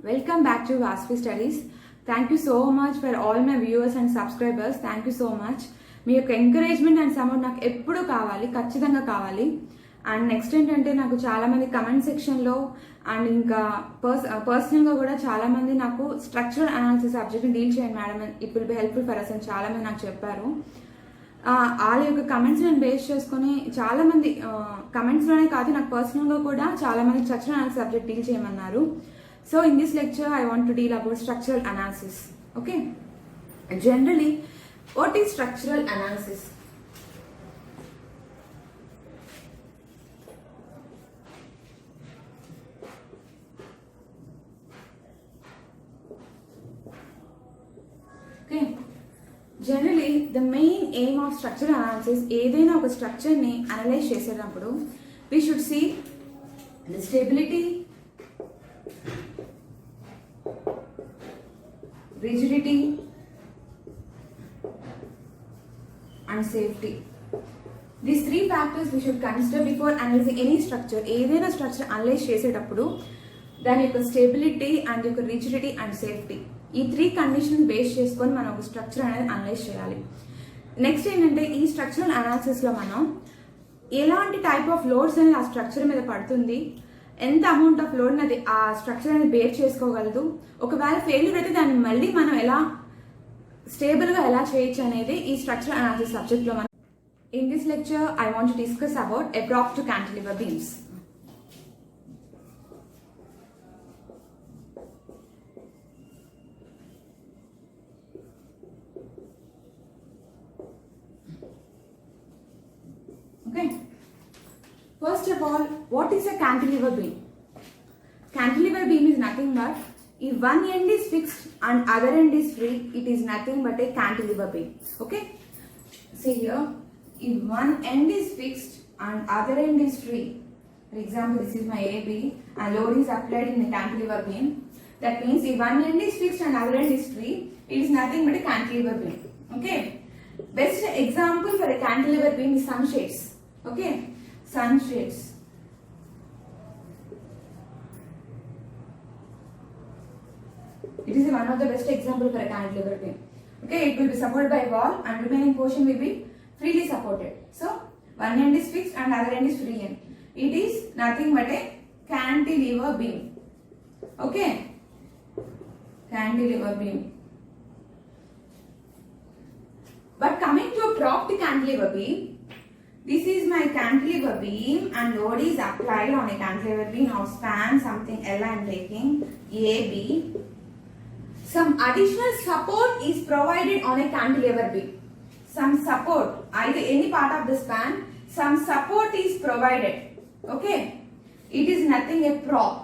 Welcome back to Vasvi Studies. Thank you so much for all my viewers and subscribers. Thank you so much. మీ యొక్క encouragement and support నాకు ఎప్పుడు కావాలి, ఖచ్చితంగా కావాలి. And next ఏంటంటే నాకు చాలామంది కమెంట్ సెక్షన్లో అండ్ ఇంకా పర్సనల్గా కూడా చాలామంది నాకు స్ట్రక్చరల్ అనాలిసిస్ సబ్జెక్ట్ని డీల్ చేయండి madam, it will be helpful for us అని చాలామంది నాకు చెప్పారు. వాళ్ళ యొక్క కమెంట్స్ నేను బేస్ చేసుకొని చాలామంది కమెంట్స్లోనే కాదు నాకు పర్సనల్గా కూడా చాలామంది స్ట్రక్చరల్ అనాలిసిస్ సబ్జెక్ట్ డీల్ చేయమన్నారు. So in this lecture I want to deal about structural analysis. Okay, generally what is structural analysis? Okay, generally the main aim of structural analysis ఏదైనా ఒక స్ట్రక్చర్ ని అనలైజ్ చేసేటప్పుడు we should see the stability, rigidity and safety. These three factors we should consider before analyzing any structure. ఏదైనా structure analyse చేసేటప్పుడు దాని యొక్క stability and యొక్క rigidity and safety, ఈ త్రీ కండిషన్స్ బేస్ చేసుకొని మనం ఒక స్ట్రక్చర్ అనేది అనలైజ్ చేయాలి. నెక్స్ట్ ఏంటంటే ఈ స్ట్రక్చరల్ అనాలిసిస్లో మనం ఎలాంటి టైప్ ఆఫ్ లోడ్స్ అనేది ఆ స్ట్రక్చర్ మీద పడుతుంది, ఎంత అమౌంట్ ఆఫ్ లోడ్ అది ఆ స్ట్రక్చర్ అనేది బేర్ చేసుకోగలదు, ఒకవేళ ఫెయిల్యూర్ అయితే దాన్ని మళ్ళీ మనం ఎలా స్టేబుల్గా ఎలా చేయొచ్చు అనేది ఈ స్ట్రక్చర్ అనాలిసిస్ సబ్జెక్ట్లో మనం in this lecture I want to discuss about a propped cantilever beams. Okay. First of all, what is a cantilever beam? Cantilever beam is nothing but if one end is fixed and other end is free, it is nothing but a cantilever beam. Okay? See here, if one end is fixed and other end is free, for example, this is my AB and load is applied in the cantilever beam. That means if one end is fixed and other end is free, it is nothing but a cantilever beam. Okay? Best example for a cantilever beam is sunshades. Okay? Sunshades. It is one of the best example for a cantilever beam. Okay, it will be supported by wall and remaining portion will be freely supported. So one end is fixed and other end is free end. It is nothing but a cantilever beam. Okay, cantilever beam. But coming to a propped cantilever beam, this is my cantilever beam and load is applied on a cantilever beam of span something L I am taking AB. Some additional support is provided on a cantilever beam. Some support, either any part of the span, some support is provided. Okay, it is nothing a prop.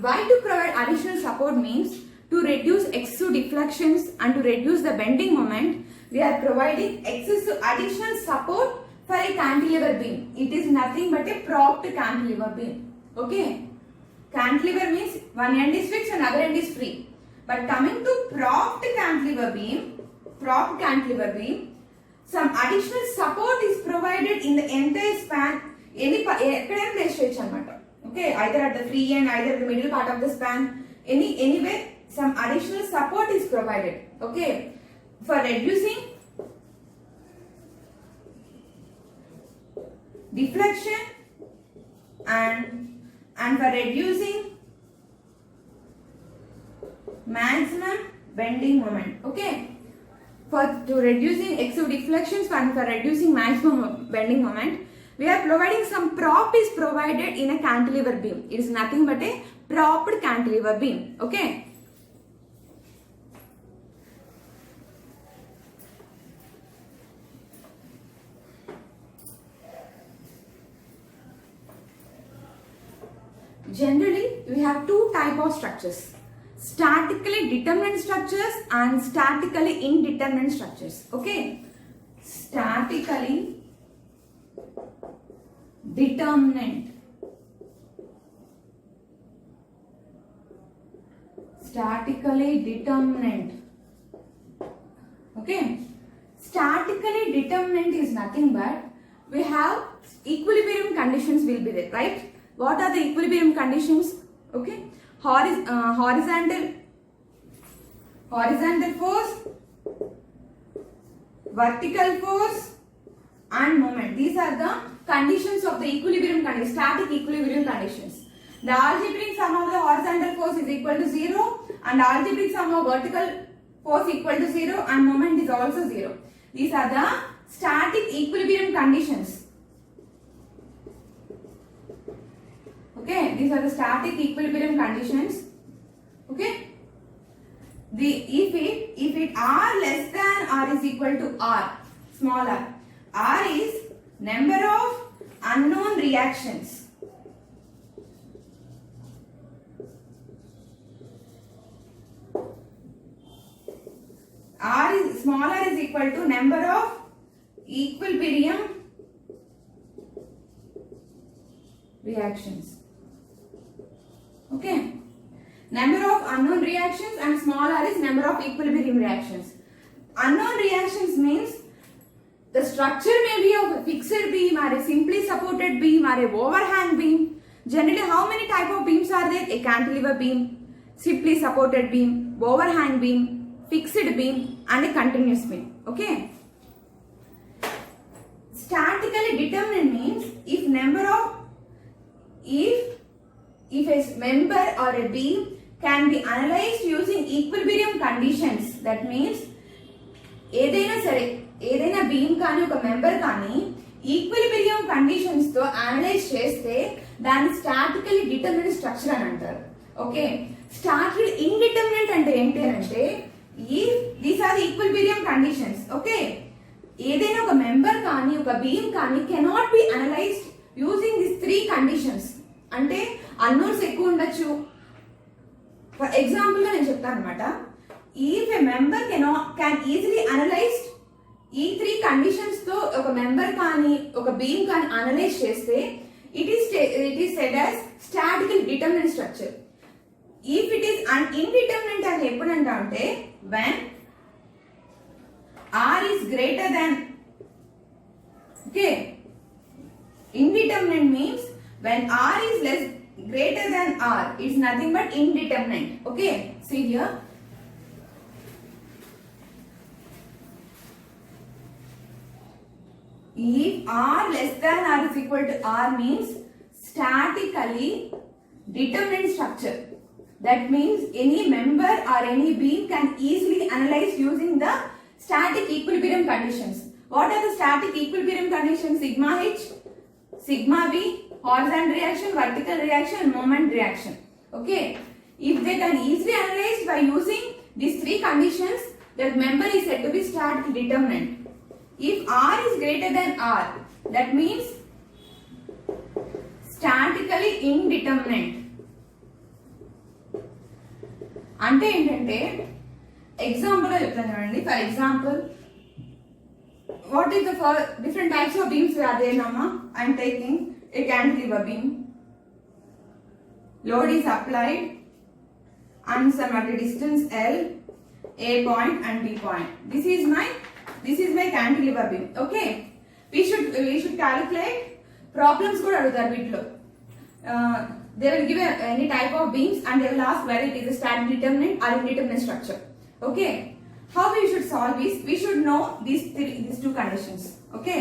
Why to provide additional support means to reduce excessive deflections and to reduce the bending moment. We are providing excessive additional support for a cantilever beam. It is nothing but a propped cantilever beam. Okay, cantilever means one end is fixed and other end is free. But coming to propped cantilever beam, some additional support is provided in the entire span. ఎక్కడైనా place చేయొచ్చు అన్నమాట. Okay, either at the free end, either the middle part of the span, anywhere some additional support is provided. Okay, for reducing deflection and for reducing maximum bending moment. Okay, for to reducing excessive deflections and for reducing maximum bending moment, we are providing some prop is provided in a cantilever beam. It is nothing but a propped cantilever beam. Okay, generally we have two type of structures: statically determined structures and statically indeterminate structures. Okay, statically determinant, okay, statically determinant is nothing but we have equilibrium conditions will be there, right? What are the equilibrium conditions? Okay, horizontal force, vertical force and moment. These are the conditions of the equilibrium condition, static equilibrium conditions. The algebraic sum of the horizontal force is equal to 0 and algebraic sum of vertical force equal to 0 and moment is also 0. These are the static equilibrium conditions. Okay, these are the static equilibrium conditions. Okay. If it r less than r is equal to r, small r is number of unknown reactions. Small r is equal to number of equilibrium reactions. Okay. Number of unknown reactions and small r is number of equilibrium reactions. Unknown reactions means the structure may be of a fixed beam or a simply supported beam or a overhang beam. Generally, how many type of beams are there? A cantilever beam, simply supported beam, overhang beam, fixed beam and a continuous beam. Okay. Statically determined means if a member or a beam can be analyzed using equilibrium conditions. That means ఏదైనా beam కానీ ఒక member కానీ equilibrium conditions తో analyse చేస్తే దాన్ని statically determined structure అని అంటారు. Okay, statically indeterminate అంటే ఏంటి అంటే these are equilibrium conditions. Okay, ఏదైనా ఒక మెంబర్ కానీ ఒక బీమ్ కానీ cannot be analysed using this 3 conditions. అంటే అన్నోన్స్ ఎక్కువ ఉండొచ్చు. ఫర్ ఎగ్జాంపుల్ గా నేను చెప్తాను అనమాట. If a member can easily analysed ఈ 3 కండిషన్స్ తో ఒక మెంబర్ కానీ ఒక బీమ్ కానీ అనలైజ్ చేస్తే it is said as statistical determinant structure. If it is indeterminate అని ఎప్పుడంటా అంటే when r is greater than, okay, indeterminate means when r is greater than r, it's nothing but indeterminate. Okay, see here. If r less than r is equal to r means statically determinate structure. That means any member or any beam can easily analyze using the static equilibrium conditions. What are the static equilibrium conditions? Sigma h, sigma v, horizontal reaction, vertical reaction, moment reaction. Okay, if they can easily analyze by using these 3 conditions, that member is said to be statically determinate. If r is greater than r, that means statically indeterminate. అంటే ఏంటంటే example చెప్తాను చూడండి. For example, what is the different types of beams are there నమ్మా? I'm taking a cantilever beam. Load is applied and some at a distance L, A point and B point. This is my cantilever beam. Okay, we should calculate problems కూడా అడుగుతారు వీటిలో. They will give any type of beams and they will ask whether it is a static determinant or indeterminate structure. Okay, how we should solve this? We should know these 2 conditions. Okay,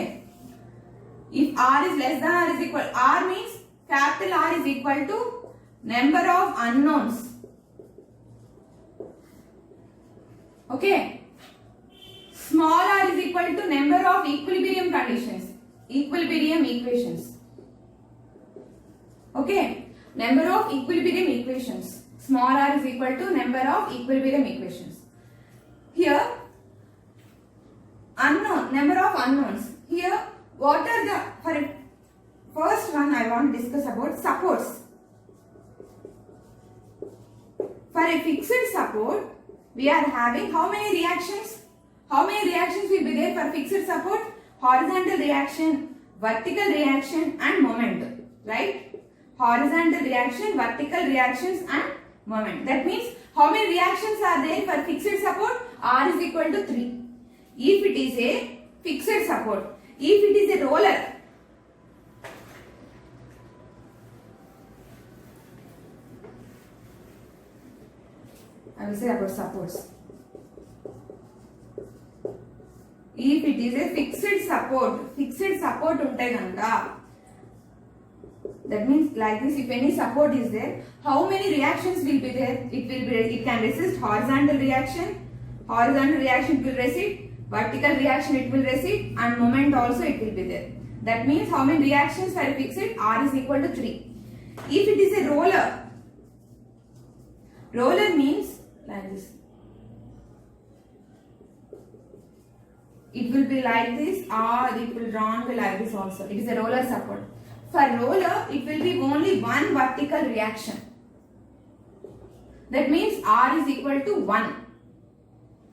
if r is less than or is equal, r means capital R is equal to number of unknowns. Okay, small r is equal to number of equilibrium conditions, equilibrium equations. Okay, number of equilibrium equations. Small r is equal to number of equilibrium equations. Here, unknown, number of unknowns. Here, what are the, for first one I want to discuss about supports. For a fixed support, we are having how many reactions? How many reactions will be there for fixed support? Horizontal reaction, vertical reaction and moment, right? Horizontal reaction, vertical reactions and moment. That means how many reactions are there for fixed support? R is equal to 3. If it is a fixed support, if it is a roller, I will say about supports. If it is a fixed support untai ganaka, that means like this, if any support is there, how many reactions will be there? It can resist horizontal reaction it will resist, vertical reaction it will resist, and moment also it will be there. That means how many reactions are fixed? R is equal to 3. If it is a roller means like this. It will be like this, or it will drawn be like this also. It is a roller support. For roller, it will be only one vertical reaction. That means R is equal to 1.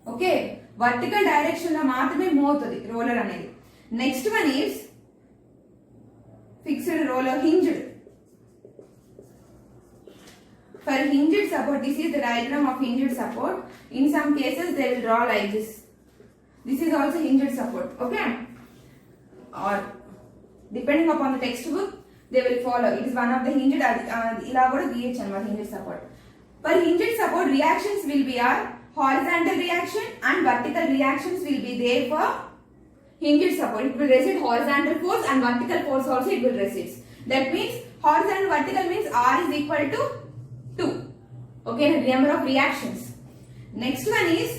Okay, vertical direction lo maatrame move avutadi roller anedi. Next one is fixed roller hinged. For hinged support, this is the diagram of hinged support. In some cases, they will draw like this. This is also hinged support, okay? Or depending upon the textbook, they will follow. It is one of the hinged, ila kuda giyachchu anamata hinged support. For hinged support, reactions will be horizontal reaction and vertical reactions will be there for hinged support. It will resist horizontal force and vertical force also it will resist. That means horizontal vertical means R is equal to 2. Okay, the number of reactions. Next one is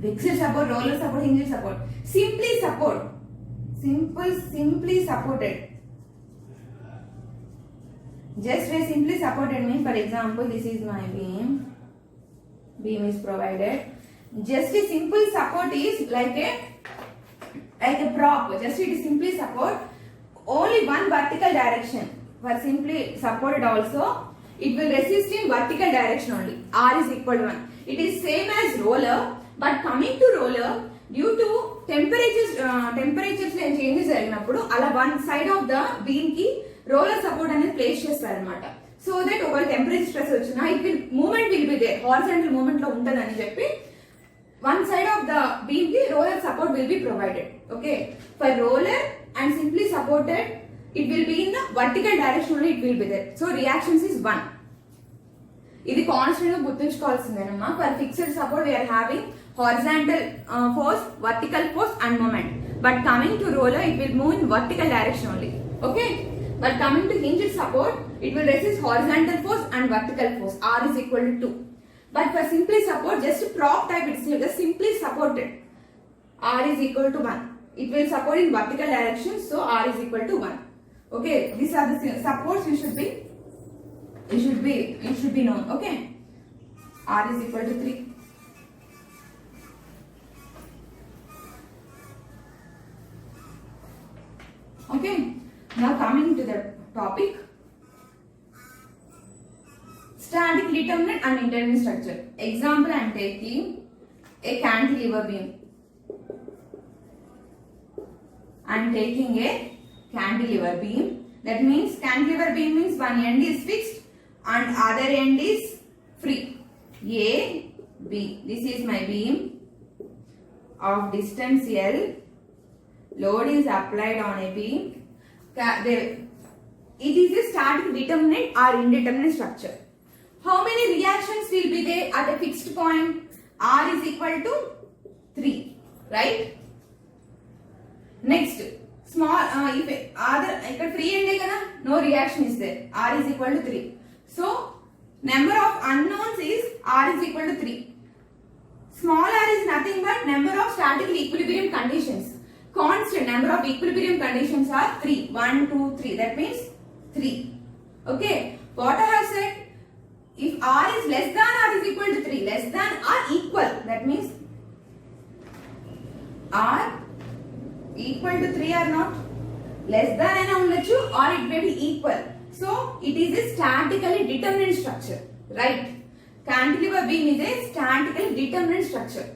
fixed support, roller support, hinged support. Simply support. Simply supported. Just a simply supported means, for example, this is my beam. Beam is provided. Just a simple support is like a prop. Just it is simply support. Only one vertical direction. For simply supported also, it will resist in vertical direction only. R is equal to 1. It is same as roller, but coming to roller, due to temperatures changes జరిగినప్పుడు అలా one side of the beam కి roller support అనేది place చేస్తారన్నమాట. So that ఒకవేళ temperature stress వచ్చినా it will movement will be there, horizontal movement లో ఉంటదని చెప్పి one side of the beam ki roller support will be provided. Okay, for roller and simply supported, it will be in the vertical direction only it will be there. So reactions is 1. ఇది constant గా గుర్తుంచుకోవాల్సిందేనమ్మా. For fixed support we are having horizontal force, vertical force and moment. But coming to roller, it will move in vertical direction only. Okay. But coming to hinged support, it will resist horizontal force and vertical force. R is equal to 2. But for simply support, just prop type, it is just simply supported. R is equal to 1. It will support in vertical direction, so R is equal to 1. Okay, these are the supports you should be known. Okay, R is equal to 3. Okay, now coming to the topic, static determinant and indeterminate structure. Example, I am taking a cantilever beam. I am taking a cantilever beam. That means cantilever beam means one end is fixed and other end is free. A, B. This is my beam of distance L. Load is applied on a beam. It is a static determinate or indeterminate structure. How many reactions will be there at a fixed point? R is equal to 3, right? Next, small if other free end kada, no reaction is there. R is equal to 3. So number of unknowns is R is equal to 3. Small r is nothing but number of static equilibrium conditions. Constant number of equilibrium conditions are 3. 1, 2, 3. That means 3. Okay. What I have said, if R is less than or is equal to 3, less than or equal, that means R equal to 3 or not, less than or it may be equal. So it is a statically determinate structure, right? Cantilever beam is a statically determinate structure.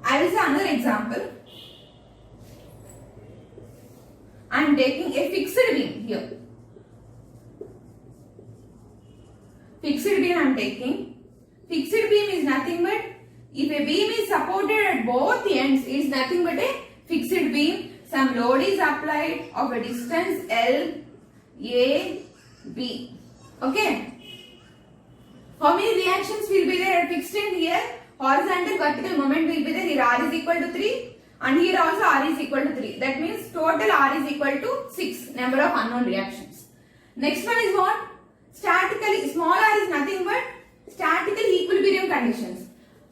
I will say another example. I am taking a fixed beam here. Fixed beam I am taking. Fixed beam is nothing but, if a beam is supported at both ends, it is nothing but a fixed beam. Some load is applied of a distance L, A, B. Okay. How many reactions will be there fixed in here? Horizontal vertical moment will be there. Here R is equal to 3 and here also R is equal to 3. That means total R is equal to 6 number of unknown reactions. Next one is what? Statically, small r is nothing but statical equilibrium conditions.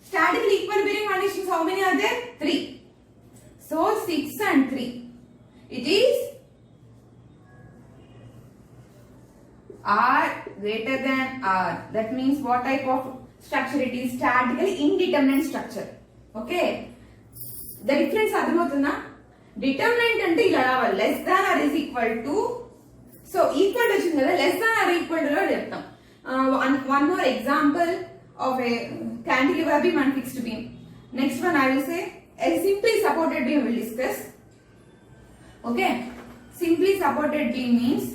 Statical equilibrium conditions, how many are there? 3. So 6 and 3. It is R greater than R. That means what type of structure it is? Statically indeterminate structure. Okay. The difference అర్థమవుతుందా? Determinant అంటే ఇలా రావాలి. Less than or is equal to. So equal to వచ్చింది కదా, less than or equal to లో చెప్తాం. One more example of a cantilever beam and fixed beam. Next one I will say a simply supported beam will discuss. Okay. Simply supported beam means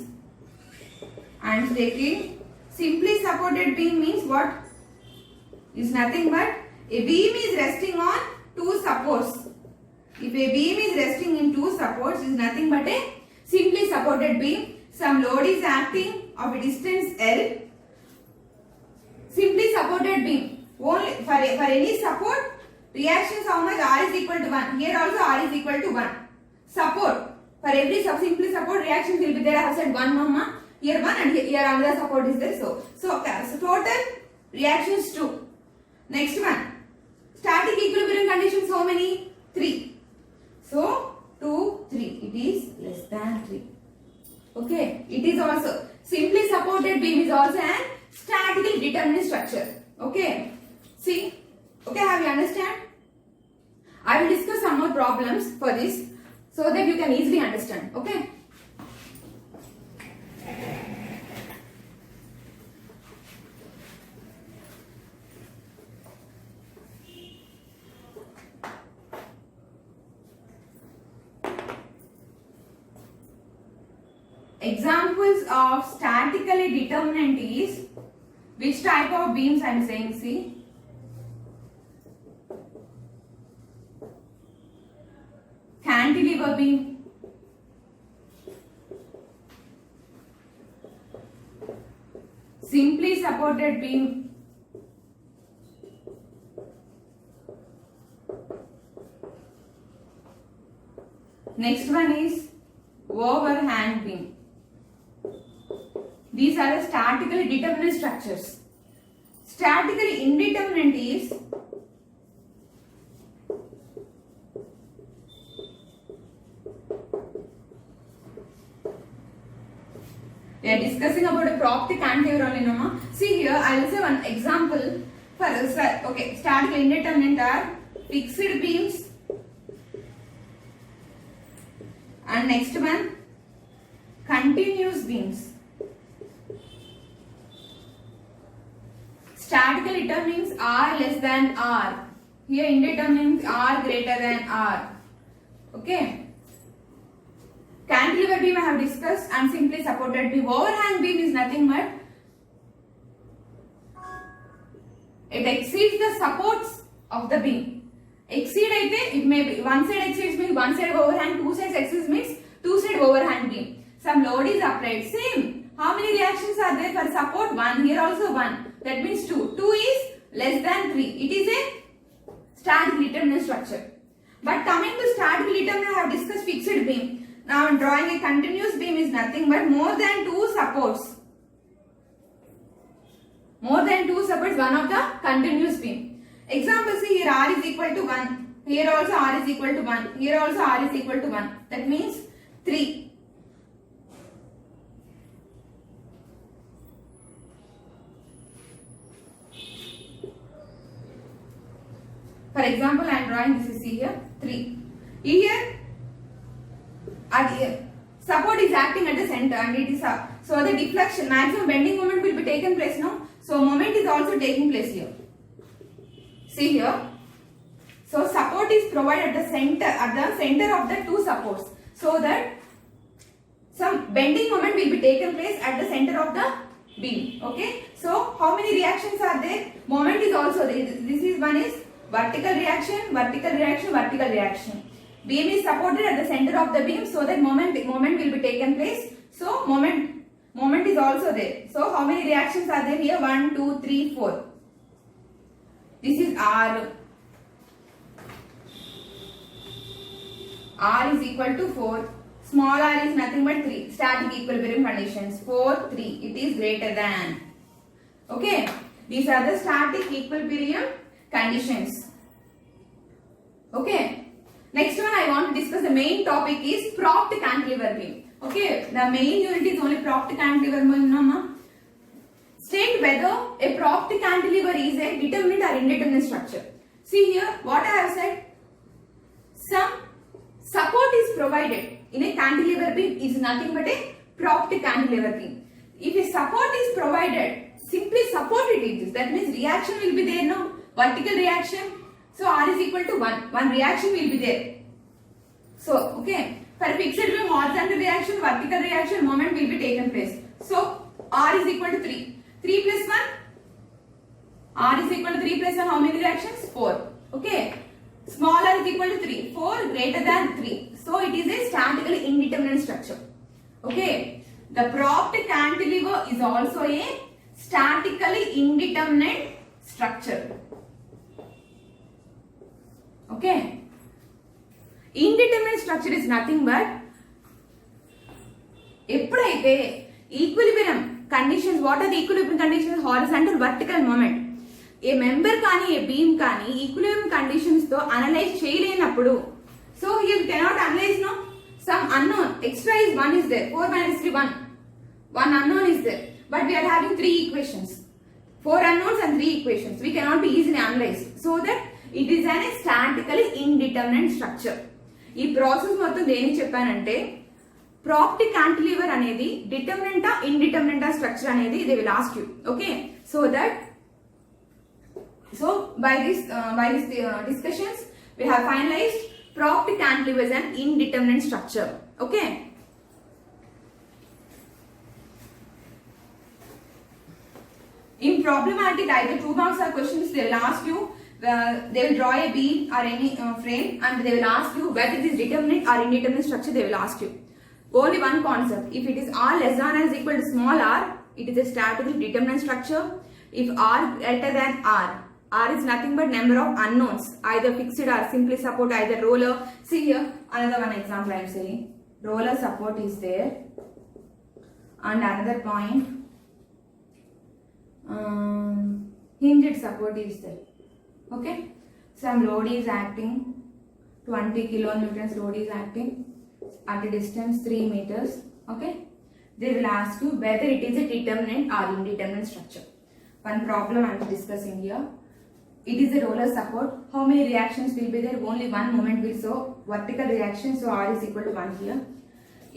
I am taking simply supported beam means what? Is nothing but a beam is resting on two supports. If a beam is resting in two supports, is nothing but a simply supported beam. Some load is acting of a distance L. Simply supported beam. Only for any support, reactions how much? R is equal to 1. Here also R is equal to 1. Support. For every simply support reaction will be there. I have said 1 mama. Here 1 and here another support is there. So total reactions 2. Next one. Static equilibrium conditions how many? 3. So 2, 3. It is less than 3. Okay. It is also simply supported beam is also an statically determinate structure. Okay. See. Okay. Have you understand? I will discuss some more problems for this so that you can easily understand. Okay. Examples of statically determinant is which type of beams I am saying. See, cantilever beam, simply supported beam, next one is overhang beam. These are the statically determinate structures. Statically indeterminate is we are discussing about a property cantilever only, no? See here, I will say one example for okay. Statically indeterminate are fixed beams, and next one continuous beams. Statically determines R less than R. Here indeterminate R greater than R. Okay. Cantilever beam I have discussed and simply supported beam. Overhang beam is nothing but it exceeds the supports of the beam. Exceed aithe it may be one side exceeds means one side overhang, two sides exceeds means two side overhang beam. Some load is applied. Same. How many reactions are there for support? 1. Here also 1. That means 2. 2 is less than 3. It is a static determinant structure. But coming to static determinant, I have discussed fixed beam. Now I am drawing a continuous beam is nothing but more than 2 supports. More than 2 supports, one of the continuous beam. Example, see here R is equal to 1. Here also R is equal to 1. Here also R is equal to 1. That means 3. For example, I am drawing this is here 3. Here support is acting at the center and it is so the deflection maximum bending moment will be taken place now. So moment is also taking place here. See here. So support is provided at the center of the two supports so that some bending moment will be taken place at the center of the beam. Okay. So how many reactions are there? Moment is also there. This is one is vertical reaction, vertical reaction, vertical reaction. Beam is supported at the center of the beam so that moment will be taken place. So moment moment is also there. So how many reactions are there here? 1, 2, 3, 4. This is R. R is equal to 4. Small r is nothing but 3. Static equilibrium conditions. 4, 3. It is greater than. Okay. These are the static equilibrium conditions. Okay. Next one I want to discuss, the main topic is propped cantilever beam. Okay. The main unit is only propped cantilever beam. State whether a propped cantilever is a determinate or indeterminate structure. See here what I have said. Some support is provided in a cantilever beam is nothing but a propped cantilever beam. If a support is provided, simply support it exists. That means reaction will be there now. Vertical reaction. So R is equal to 1. One reaction will be there. So, okay. For fixed beam, horizontal reaction, vertical reaction, moment will be taken place. So, R is equal to 3. 3 plus 1. R is equal to 3 plus 1. How many reactions? 4. Okay. Small r is equal to 3. 4 greater than 3. So, it is a statically indeterminate structure. Okay. The propped cantilever is also a statically indeterminate structure. Okay. Indeterminate structure is nothing but ఎప్పుడైతే equilibrium conditions, what are the equilibrium conditions? Horizontal, vertical moment. ఏ member కానీ ఏ beam కానీ equilibrium conditions తో analyse చేయలేనప్పుడు, so here cannot analyse no some unknown extra is 1 is there. 4 minus 3 1. One unknown is there. But we are having 3 equations. 4 unknowns and 3 equations. We cannot be easily analyzed. So that it is an statically indeterminate structure. ఈ process మొత్తం దేనికి చెప్పానంటే, ప్రాప్డ్ cantilever అనేది డిటర్మినెంటా ఇండిటర్మినెంటా structure అనేది they will ask you. Okay. So that by this discussions we have finalized propped cantilever as an indeterminate structure. Okay. In problematic, either 2 marks or questions, they will ask you, they will draw a beam or any frame and they will ask you whether it is determinate or indeterminate structure. They will ask you only one concept. If it is r less than or is equal to small r, it is a statically determinate structure. If r greater than r is nothing but number of unknowns, either fixed or simply support, either roller. See here another one example I am saying. Roller support is there and another point hinged support is there. Okay. Some load is acting, 20 kilonewtons load is acting at a distance 3 meters. Okay. They will ask you whether it is a determinate or indeterminate structure. One problem I am discussing here. It is a roller support. How many reactions will be there? Only one moment will show vertical reaction. So R is equal to 1 here.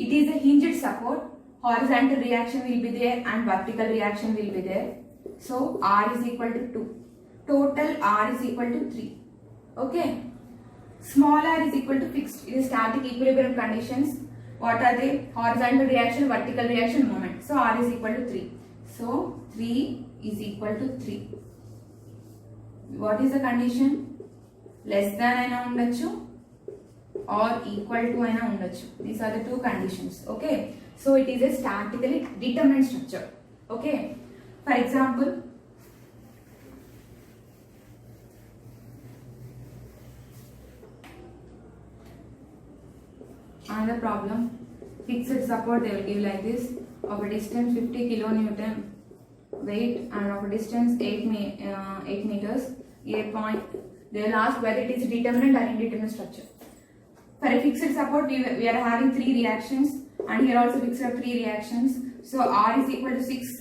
It is a hinged support. Horizontal reaction will be there and vertical reaction will be there. So R is equal to 2. Total R is equal to 3. Okay. Small r is equal to fixed. It is static equilibrium conditions. What are they? Horizontal reaction, vertical reaction, moment. So R is equal to 3. So 3 is equal to 3. What is the condition? Less than aina undachu or equal to aina undachu. These are the two conditions. Okay. So it is a statically determinate structure. Okay. For example, another problem, fixed support they will give like this, of a distance 50 kilonewton weight and of a distance 8 meters, a point. They will ask whether it is determinate or indeterminate structure. For a fixed support we are having 3 reactions and here also fixed are 3 reactions. So R is equal to 6.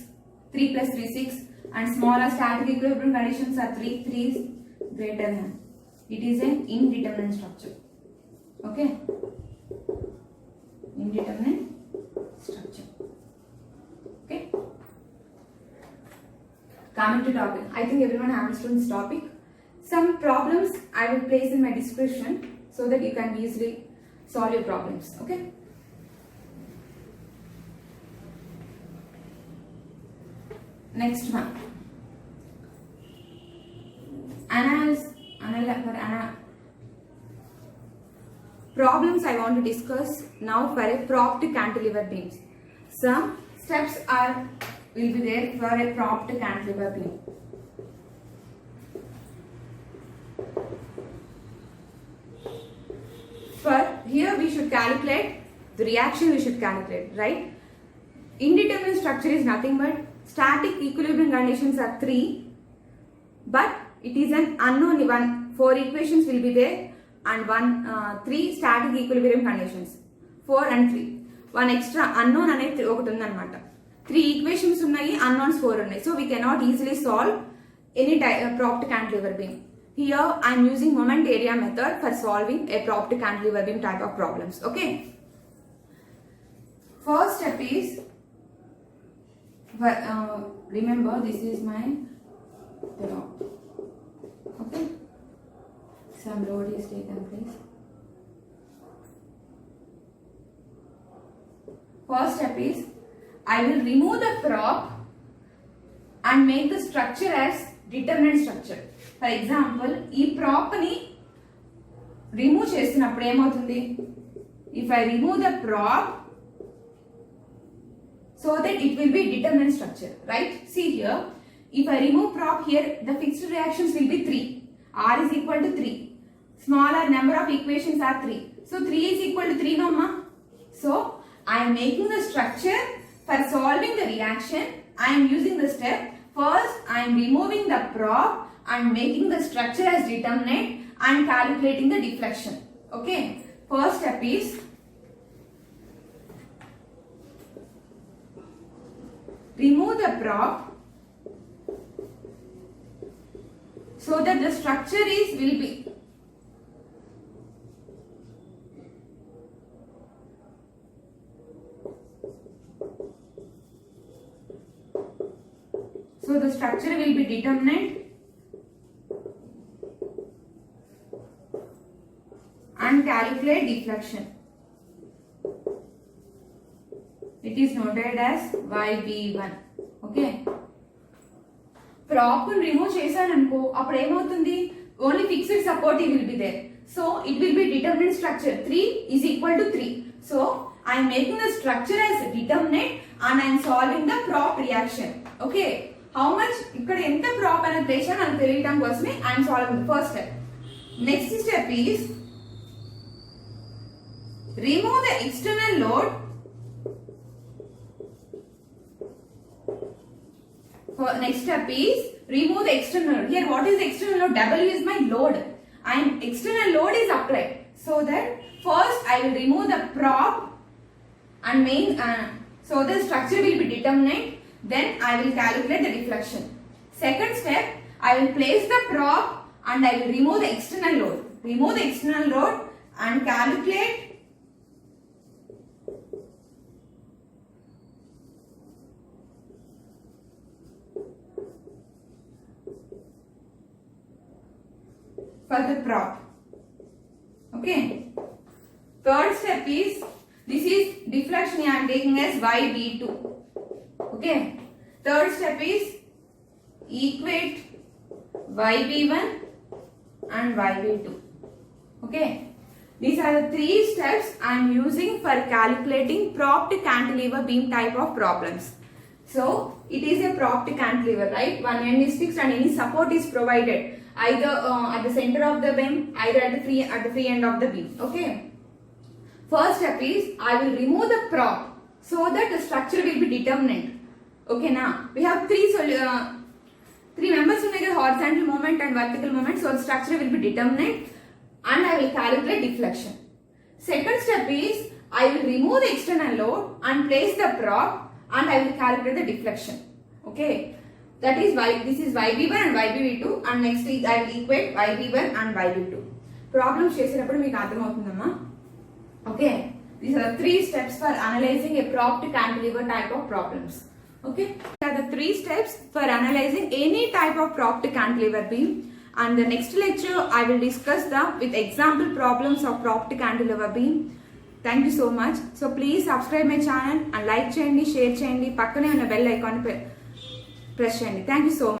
3 plus 3 6 and smaller static equilibrium conditions are 3 is greater than. It is an indeterminate structure. Okay. Indeterminate structure. Okay. Coming to topic. I think everyone has understood this topic. Some problems I will place in my description so that you can easily solve your problems. Okay. Next one. Problems I want to discuss now for a propped cantilever beams. Some steps will be there for a propped cantilever beam. For here we should calculate the reaction, we should calculate, right? Indeterminate structure is nothing but static equilibrium conditions are 3, but it is an unknown one. 4 equations will be there and 3 static equilibrium conditions. 4 and 3. One extra unknown అనేది ఒకటి ఉందన్నమాట. 3 equations ఉన్నాయి, unknowns 4 ఉన్నాయి. So we cannot easily solve any propped cantilever beam. Here I am using moment area method for solving a propped cantilever beam type of problems. Okay. First step is, remember this is my prop. Okay. Some load is taken, please. First step is, I will remove the prop and make the structure as determinate structure. For example, ఈ prop ని remove చేసినప్పుడు ఏమవుతుంది? If I remove the prop, so that it will be determinate structure, right? See here, if I remove prop here, the fixed reactions will be 3. R is equal to 3. Smaller number of equations are 3. So 3 is equal to 3, no ma? So I am making the structure for solving the reaction. I am using the step. First, I am removing the prop and making the structure as determinate and calculating the deflection. Okay. First step is, remove the prop so that the structure will be determinate and calculate deflection. It is noted as YB1. Okay. Prop remove చేశాననుకో అప్పుడు ఏమవుతుంది? Only fixed support will be there. So it will be determinate structure. 3 is equal to 3. So I am making the structure as determinate and I am solving the prop reaction. Okay. How much ఇక్కడ ఎంత prop అనేది చేశాను అని తెలియడం కోసమే I am solving the first step. Next step is, remove the external load. Next step is, remove the external load. Here what is the external load? W is my load and external load is applied. So that first I will remove the prop and so the structure will be determinate. Then I will calculate the deflection. Second step, I will place the prop and I will remove the external load. Remove the external load and calculate for the prop. Okay. Third step is, this is deflection I am taking as YB2. Okay. Third step is, equate YB1 and YB2. Okay. These are the 3 steps I am using for calculating propped cantilever beam type of problems. So it is a propped cantilever, right? One end is fixed and any support is provided either at the center of the beam, either at the free end of the beam. Okay. First step is, I will remove the prop so that the structure will be determinate. Okay, now we have 3 members in the horizontal moment and vertical moment, so the structure will be determinate and I will calculate deflection. Second step is, I will remove the external load and place the prop and I will calculate the deflection. Okay, that is why this is YB1 and YB2 and next is I will equate YB1 and YB2. Problems చేసేటప్పుడు మీకు అర్థమవుతుందమ్మా. Okay, these are the 3 steps for analyzing a propped cantilever type of problems. Okay, these are the 3 steps for analyzing any type of propped cantilever beam, and the next lecture I will discuss with example problems of propped cantilever beam. Thank you so much. So please subscribe my channel and like cheyandi, share cheyandi, pakkane unna bell icon press cheyandi. Thank you so much.